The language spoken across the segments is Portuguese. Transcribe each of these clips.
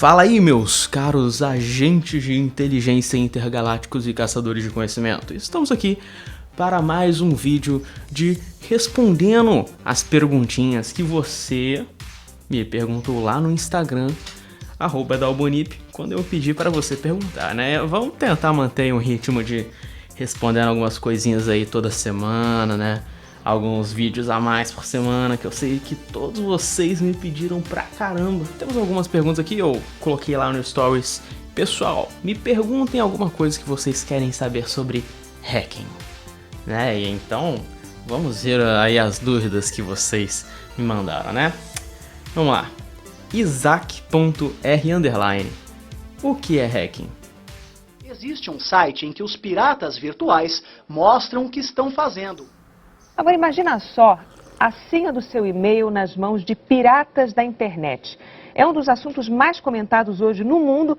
Fala aí, meus caros agentes de inteligência intergalácticos e caçadores de conhecimento. Estamos aqui para mais um vídeo de respondendo as perguntinhas que você me perguntou lá no Instagram, @dalbonip, quando eu pedi para você perguntar, né? Vamos tentar manter um ritmo de respondendo algumas coisinhas aí toda semana, né? Alguns vídeos a mais por semana, que eu sei que todos vocês me pediram pra caramba. Temos algumas perguntas aqui, eu coloquei lá no Stories. Pessoal, me perguntem alguma coisa que vocês querem saber sobre hacking, né? E então, vamos ver aí as dúvidas que vocês me mandaram, né? Vamos lá. Isaac.r_. O que é hacking? Existe um site em que os piratas virtuais mostram o que estão fazendo. Agora imagina só a senha do seu e-mail nas mãos de piratas da internet. É um dos assuntos mais comentados hoje no mundo.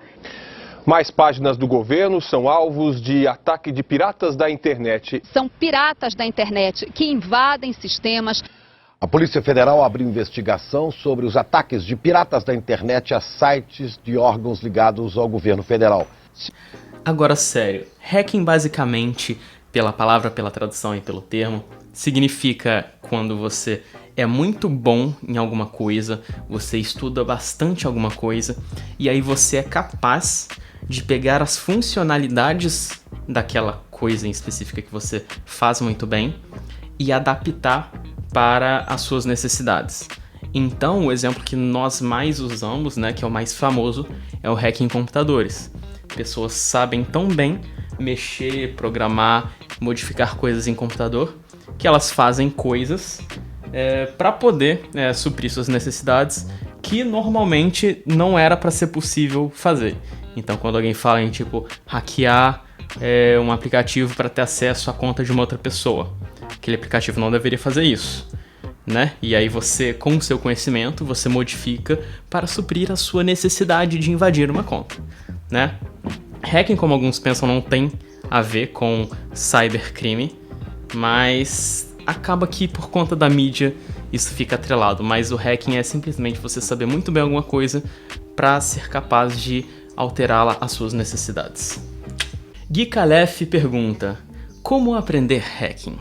Mais páginas do governo são alvos de ataque de piratas da internet. São piratas da internet que invadem sistemas. A Polícia Federal abriu investigação sobre os ataques de piratas da internet a sites de órgãos ligados ao governo federal. Agora, sério, hacking basicamente, pela palavra, pela tradução e pelo termo, significa quando você é muito bom em alguma coisa, você estuda bastante alguma coisa, e aí você é capaz de pegar as funcionalidades daquela coisa em específica que você faz muito bem e adaptar para as suas necessidades. Então, o exemplo que nós mais usamos, né, que é o mais famoso, é o hacking em computadores. Pessoas sabem tão bem mexer, programar, modificar coisas em computador, que elas fazem coisas para poder suprir suas necessidades que normalmente não era para ser possível fazer. Então, quando alguém fala em tipo hackear um aplicativo para ter acesso à conta de uma outra pessoa, aquele aplicativo não deveria fazer isso, né? E aí você, com o seu conhecimento, você modifica para suprir a sua necessidade de invadir uma conta, né? Hacking, como alguns pensam, não tem a ver com cybercrime, mas acaba que por conta da mídia isso fica atrelado. Mas o hacking é simplesmente você saber muito bem alguma coisa para ser capaz de alterá-la às suas necessidades. Gui Calef pergunta: como aprender hacking?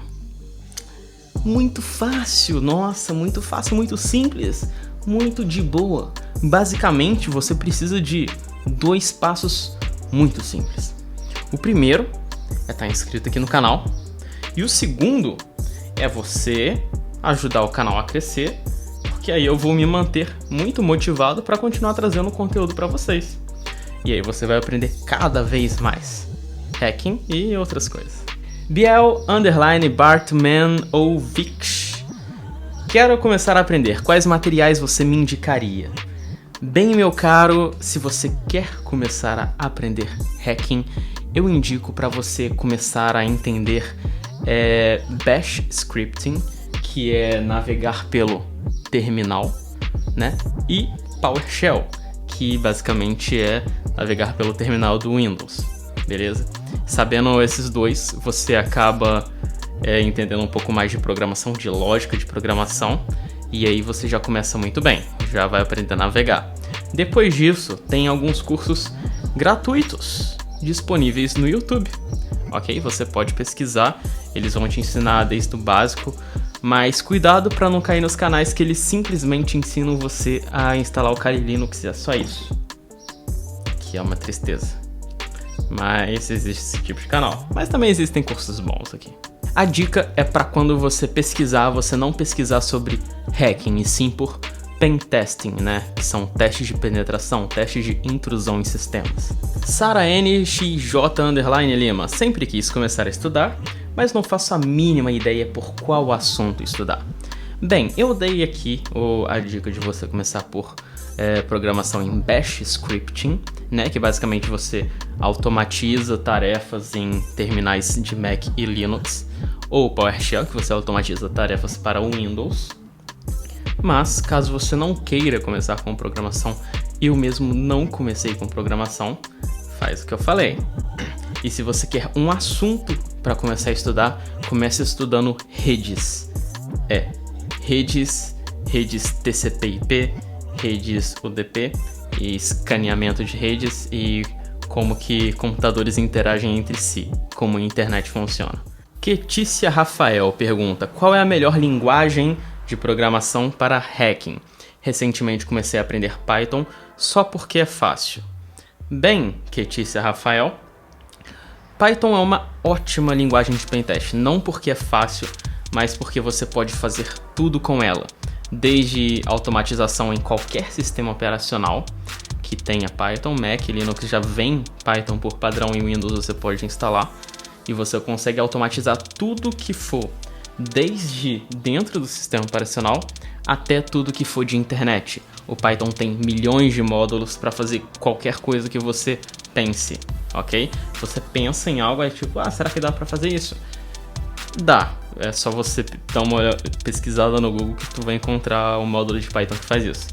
Muito fácil, nossa, muito fácil, muito simples, muito de boa. Basicamente você precisa de 2 passos muito simples. O primeiro é estar inscrito aqui no canal. E o segundo é você ajudar o canal a crescer, porque aí eu vou me manter muito motivado para continuar trazendo conteúdo para vocês. E aí você vai aprender cada vez mais hacking e outras coisas. Biel_Bartman ou Vix: quero começar a aprender. Quais materiais você me indicaria? Bem, meu caro, se você quer começar a aprender hacking, eu indico para você começar a entender Bash Scripting, que é navegar pelo terminal, né? E PowerShell, que basicamente é navegar pelo terminal do Windows, beleza? Sabendo esses dois, você acaba entendendo um pouco mais de programação, de lógica de programação, e aí você já começa muito bem, já vai aprender a navegar. Depois disso, tem alguns cursos gratuitos disponíveis no YouTube. Ok? Você pode pesquisar, eles vão te ensinar desde o básico, mas cuidado para não cair nos canais que eles simplesmente ensinam você a instalar o Kali Linux e é só isso. Que é uma tristeza. Mas existe esse tipo de canal. Mas também existem cursos bons aqui. A dica é para quando você pesquisar, você não pesquisar sobre hacking, e sim por pen testing, né? Que são testes de penetração, testes de intrusão em sistemas. Sara NXJ_Lima: sempre quis começar a estudar, mas não faço a mínima ideia por qual assunto estudar. Bem, eu dei aqui a dica de você começar por programação em Bash Scripting, né? Que basicamente você automatiza tarefas em terminais de Mac e Linux, ou PowerShell, que você automatiza tarefas para o Windows. Mas, caso você não queira começar com programação, eu mesmo não comecei com programação, faz o que eu falei. E se você quer um assunto para começar a estudar, comece estudando redes. Redes TCP/IP, redes UDP e escaneamento de redes e como que computadores interagem entre si, como a internet funciona. Ketícia Rafael pergunta: qual é a melhor linguagem de programação para hacking? Recentemente comecei a aprender Python só porque é fácil. Bem, Ketícia Rafael, Python é uma ótima linguagem de pentest, não porque é fácil, mas porque você pode fazer tudo com ela, desde automatização em qualquer sistema operacional que tenha Python, Mac, Linux já vem Python por padrão e Windows você pode instalar, e você consegue automatizar tudo que for, desde dentro do sistema operacional até tudo que for de internet. O Python tem milhões de módulos para fazer qualquer coisa que você pense, ok? Você pensa em algo, é tipo, será que dá para fazer isso? Dá, é só você dar uma pesquisada no Google que tu vai encontrar o módulo de Python que faz isso.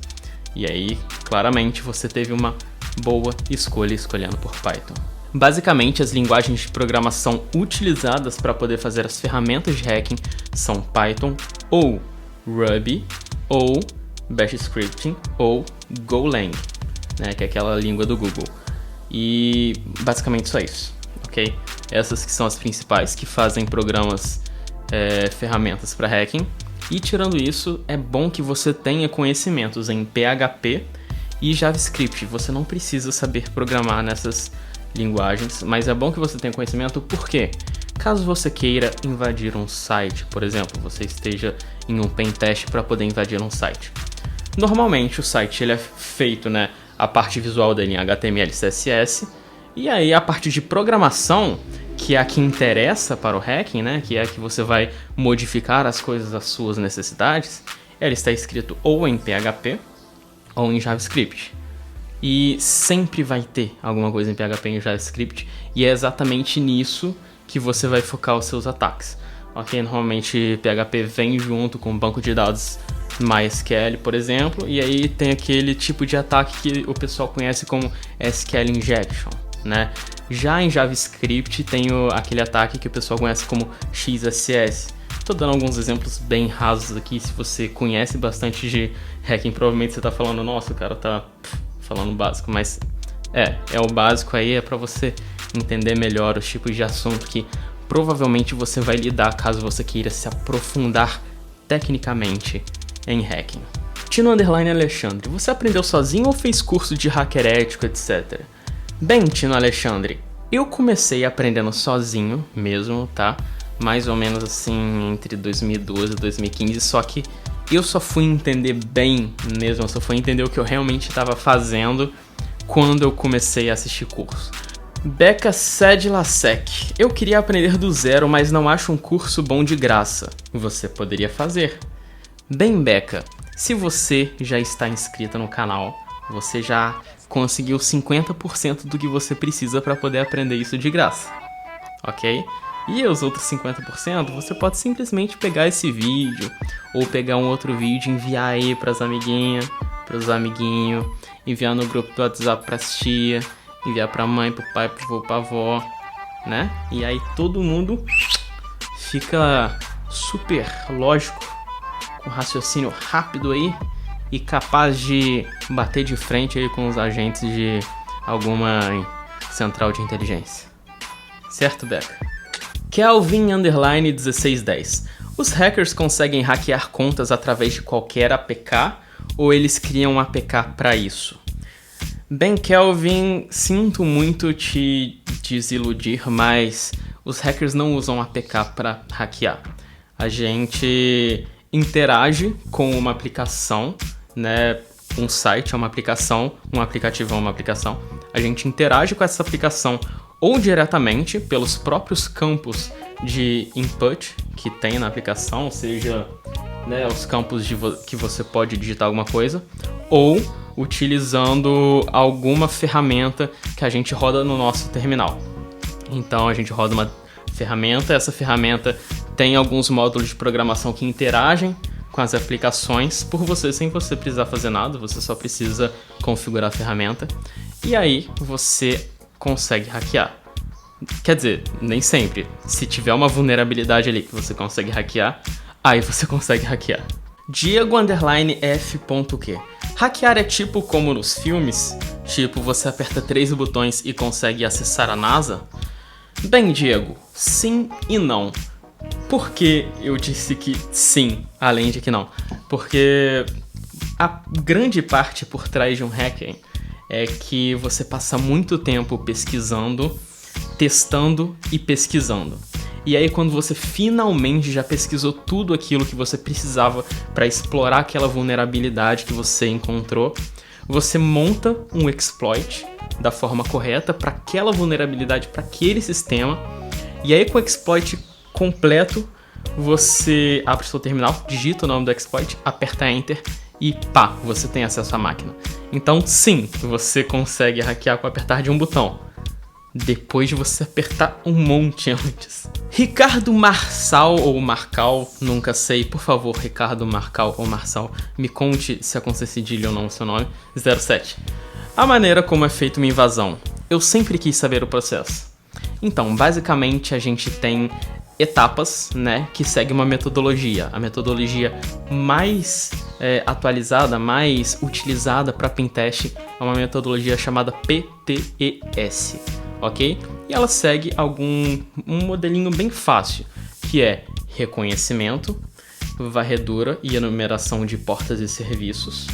E aí, claramente, você teve uma boa escolha escolhendo por Python. Basicamente, as linguagens de programação utilizadas para poder fazer as ferramentas de hacking são Python, ou Ruby, ou Bash Scripting, ou Golang, né, que é aquela língua do Google. E basicamente só isso, ok? Essas que são as principais que fazem programas, ferramentas para hacking. E tirando isso, é bom que você tenha conhecimentos em PHP e JavaScript. Você não precisa saber programar nessas linguagens, mas é bom que você tenha conhecimento porque, caso você queira invadir um site, por exemplo, você esteja em um pentest para poder invadir um site. Normalmente o site ele é feito, né, a parte visual dele em HTML e CSS, e aí a parte de programação, que é a que interessa para o hacking, né, que é a que você vai modificar as coisas às suas necessidades, ela está escrito ou em PHP ou em JavaScript. E sempre vai ter alguma coisa em PHP e em JavaScript, e é exatamente nisso que você vai focar os seus ataques. Ok, normalmente PHP vem junto com um banco de dados MySQL, por exemplo, e aí tem aquele tipo de ataque que o pessoal conhece como SQL Injection, né? Já em JavaScript tem aquele ataque que o pessoal conhece como XSS. Estou dando alguns exemplos bem rasos aqui. Se você conhece bastante de hacking, provavelmente você está falando, nossa, o cara tá falando básico, mas é o básico aí, é para você entender melhor os tipos de assunto que provavelmente você vai lidar caso você queira se aprofundar tecnicamente em hacking. Tino Alexandre, você aprendeu sozinho ou fez curso de hacker ético, etc? Bem, Tino Alexandre, eu comecei aprendendo sozinho mesmo, tá? Mais ou menos assim entre 2012 e 2015, só que eu só fui entender bem mesmo, eu só fui entender o que eu realmente estava fazendo quando eu comecei a assistir curso. Becca Sedlasek, eu queria aprender do zero, mas não acho um curso bom de graça. Você poderia fazer. Bem, Becca, se você já está inscrita no canal, você já conseguiu 50% do que você precisa para poder aprender isso de graça, ok? E os outros 50% você pode simplesmente pegar esse vídeo ou pegar um outro vídeo e enviar aí para as amiguinhas, para os amiguinhos, enviar no grupo do WhatsApp para as tia, enviar para a mãe, para o pai, para o avô, para a avó, né? E aí todo mundo fica super lógico, com raciocínio rápido aí e capaz de bater de frente aí com os agentes de alguma central de inteligência. Certo, Becca? Kelvin_1610. Os hackers conseguem hackear contas através de qualquer APK ou eles criam um APK para isso? Bem, Kelvin, sinto muito te desiludir, mas os hackers não usam APK para hackear. A gente interage com uma aplicação, né? Um site é uma aplicação, um aplicativo é uma aplicação. A gente interage com essa aplicação ou diretamente pelos próprios campos de input que tem na aplicação, ou seja, né, os campos que você pode digitar alguma coisa, ou utilizando alguma ferramenta que a gente roda no nosso terminal. Então a gente roda uma ferramenta, essa ferramenta tem alguns módulos de programação que interagem com as aplicações por você, sem você precisar fazer nada, você só precisa configurar a ferramenta e aí você consegue hackear. Quer dizer, nem sempre. Se tiver uma vulnerabilidade ali que você consegue hackear, aí você consegue hackear. Diego_F.Q. Hackear é tipo como nos filmes? Tipo, você aperta 3 botões e consegue acessar a NASA? Bem, Diego, sim e não. Por que eu disse que sim, além de que não? Porque a grande parte por trás de um hacking é que você passa muito tempo pesquisando, testando e pesquisando. E aí quando você finalmente já pesquisou tudo aquilo que você precisava para explorar aquela vulnerabilidade que você encontrou, você monta um exploit da forma correta para aquela vulnerabilidade, para aquele sistema. E aí com o exploit completo, você abre o seu terminal, digita o nome do exploit, aperta Enter e pá, você tem acesso à máquina. Então sim, você consegue hackear com o apertar de um botão, depois de você apertar um monte antes. Ricardo Marçal ou Marcal, nunca sei, por favor, Ricardo Marcal ou Marçal, me conte se acontece cedilha ou não o seu nome, 07. A maneira como é feita uma invasão. Eu sempre quis saber o processo. Então, basicamente a gente tem etapas, né, que segue uma metodologia. A metodologia mais atualizada, mais utilizada para pentest é uma metodologia chamada PTES, ok? E ela segue um modelinho bem fácil, que é reconhecimento, varredura e enumeração de portas e serviços.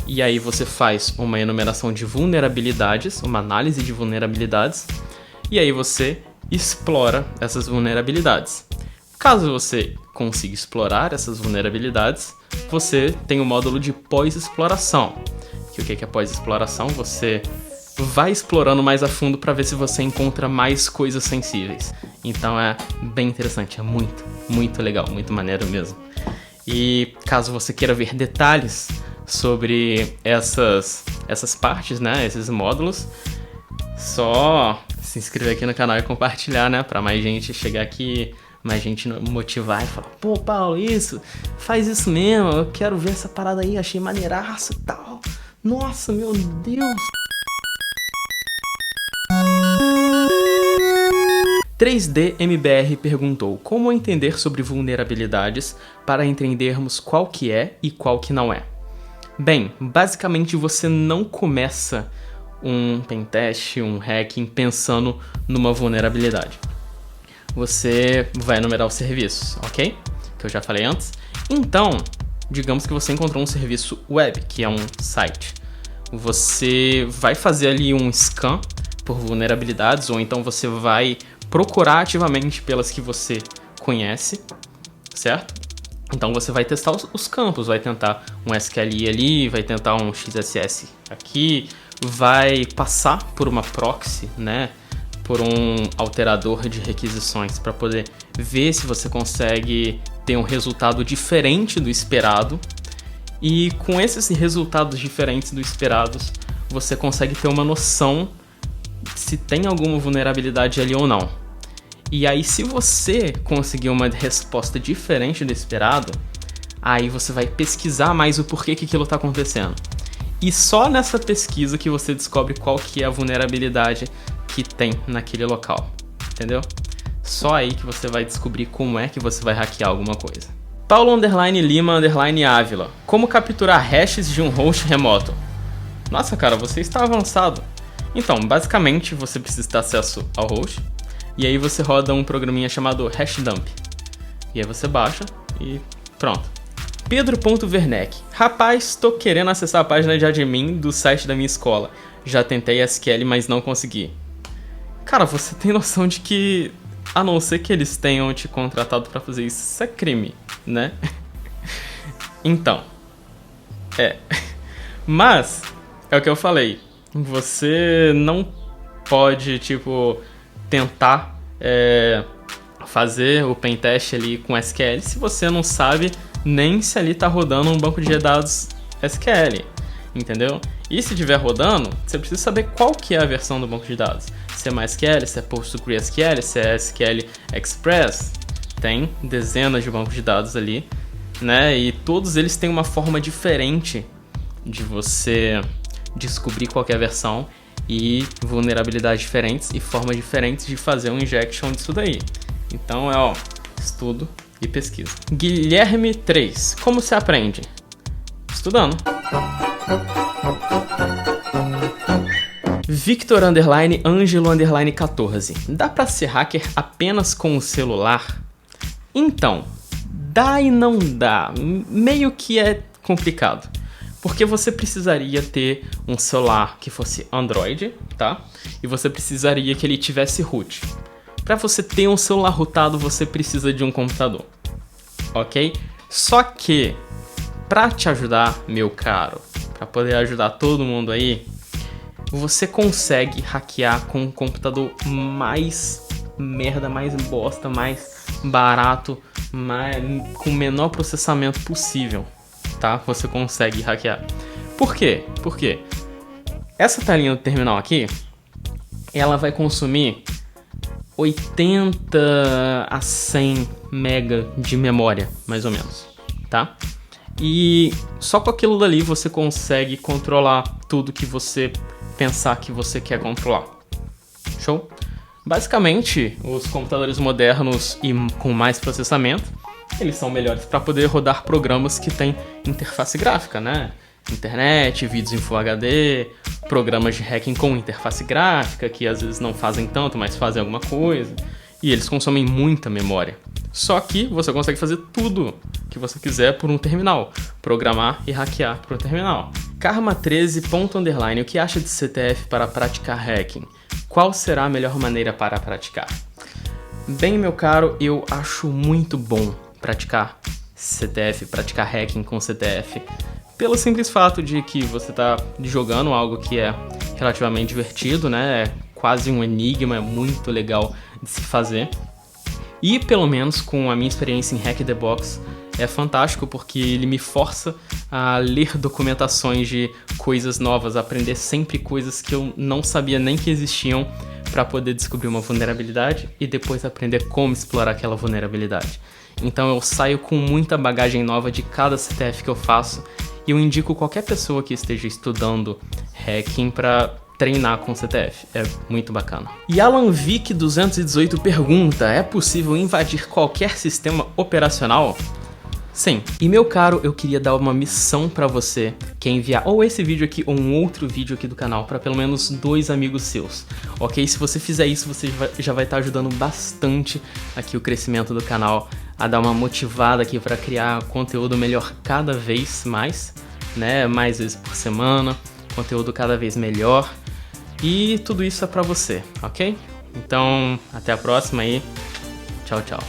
E aí você faz uma enumeração de vulnerabilidades, uma análise de vulnerabilidades, e aí você explora essas vulnerabilidades. Caso você consiga explorar essas vulnerabilidades, você tem o módulo de pós-exploração. O que é pós-exploração? Você vai explorando mais a fundo para ver se você encontra mais coisas sensíveis. Então é bem interessante, é muito, muito legal, muito maneiro mesmo. E caso você queira ver detalhes sobre essas partes, né, esses módulos, só se inscrever aqui no canal e compartilhar, né, para mais gente chegar aqui, mais gente motivar e falar, pô, Paulo, faz isso mesmo, eu quero ver essa parada aí, achei maneiraço e tal. Nossa, meu Deus. 3D MBR perguntou como entender sobre vulnerabilidades para entendermos qual que é e qual que não é. Bem, basicamente você não começa um pentest, um hacking pensando numa vulnerabilidade. Você vai enumerar os serviços, ok? Que eu já falei antes. Então, digamos que você encontrou um serviço web, que é um site. Você vai fazer ali um scan por vulnerabilidades, ou então você vai procurar ativamente pelas que você conhece, certo? Então você vai testar os campos, vai tentar um SQLi ali, vai tentar um XSS aqui, vai passar por uma proxy, né? Por um alterador de requisições para poder ver se você consegue ter um resultado diferente do esperado. E com esses resultados diferentes do esperados, você consegue ter uma noção se tem alguma vulnerabilidade ali ou não. E aí, se você conseguir uma resposta diferente do esperado, aí você vai pesquisar mais o porquê que aquilo está acontecendo. E só nessa pesquisa que você descobre qual que é a vulnerabilidade que tem naquele local, entendeu? Só aí que você vai descobrir como é que você vai hackear alguma coisa. Paulo_Lima_Ávila. Como capturar hashes de um host remoto? Nossa, cara, você está avançado. Então, basicamente, você precisa ter acesso ao host. E aí você roda um programinha chamado Hashdump. E aí você baixa e pronto. Pedro.Werneck. Rapaz, tô querendo acessar a página de admin do site da minha escola. Já tentei SQL, mas não consegui. Cara, você tem noção de que, a não ser que eles tenham te contratado pra fazer isso é crime, né? Então, Mas, é o que eu falei. Você não pode, tentar fazer o pentest ali com SQL se você não sabe nem se ali tá rodando um banco de dados SQL, entendeu? E se estiver rodando, você precisa saber qual que é a versão do banco de dados. Se é MySQL, se é PostgreSQL, se é SQL Express. Tem dezenas de bancos de dados ali, né? E todos eles têm uma forma diferente de você descobrir qual que é a versão e vulnerabilidades diferentes e formas diferentes de fazer um injection disso daí. Então estudo e pesquisa. Guilherme 3. Como se aprende? Estudando. Victor_Angelo_14. Dá pra ser hacker apenas com o celular? Então, dá e não dá. Meio que é complicado. Porque você precisaria ter um celular que fosse Android, tá? E você precisaria que ele tivesse root. Para você ter um celular rootado, você precisa de um computador, ok? Só que, para te ajudar, meu caro, para poder ajudar todo mundo aí, você consegue hackear com um computador mais merda, mais bosta, mais barato, com o menor processamento possível, tá? Você consegue hackear. Por quê? Porque essa telinha do terminal aqui, ela vai consumir 80 a 100 mega de memória, mais ou menos, tá? E só com aquilo dali você consegue controlar tudo que você pensar que você quer controlar. Show? Basicamente, os computadores modernos e com mais processamento, eles são melhores para poder rodar programas que têm interface gráfica, né? Internet, vídeos em Full HD, programas de hacking com interface gráfica, que às vezes não fazem tanto, mas fazem alguma coisa. E eles consomem muita memória. Só que você consegue fazer tudo que você quiser por um terminal. Programar e hackear por um terminal. Karma13. O que acha de CTF para praticar hacking? Qual será a melhor maneira para praticar? Bem, meu caro, eu acho muito bom praticar CTF, praticar hacking com CTF. Pelo simples fato de que você está jogando algo que é relativamente divertido, né? É quase um enigma, é muito legal de se fazer. E pelo menos com a minha experiência em Hack the Box, é fantástico porque ele me força a ler documentações de coisas novas, aprender sempre coisas que eu não sabia nem que existiam para poder descobrir uma vulnerabilidade e depois aprender como explorar aquela vulnerabilidade. Então eu saio com muita bagagem nova de cada CTF que eu faço e eu indico qualquer pessoa que esteja estudando hacking para treinar com CTF, é muito bacana. E AlanVic218 pergunta, é possível invadir qualquer sistema operacional? Sim. E meu caro, eu queria dar uma missão pra você, que é enviar ou esse vídeo aqui ou um outro vídeo aqui do canal pra pelo menos 2 amigos seus, ok? Se você fizer isso, você já vai estar ajudando bastante aqui o crescimento do canal, a dar uma motivada aqui pra criar conteúdo melhor cada vez mais, né? Mais vezes por semana, conteúdo cada vez melhor. E tudo isso é pra você, ok? Então, até a próxima aí. Tchau, tchau.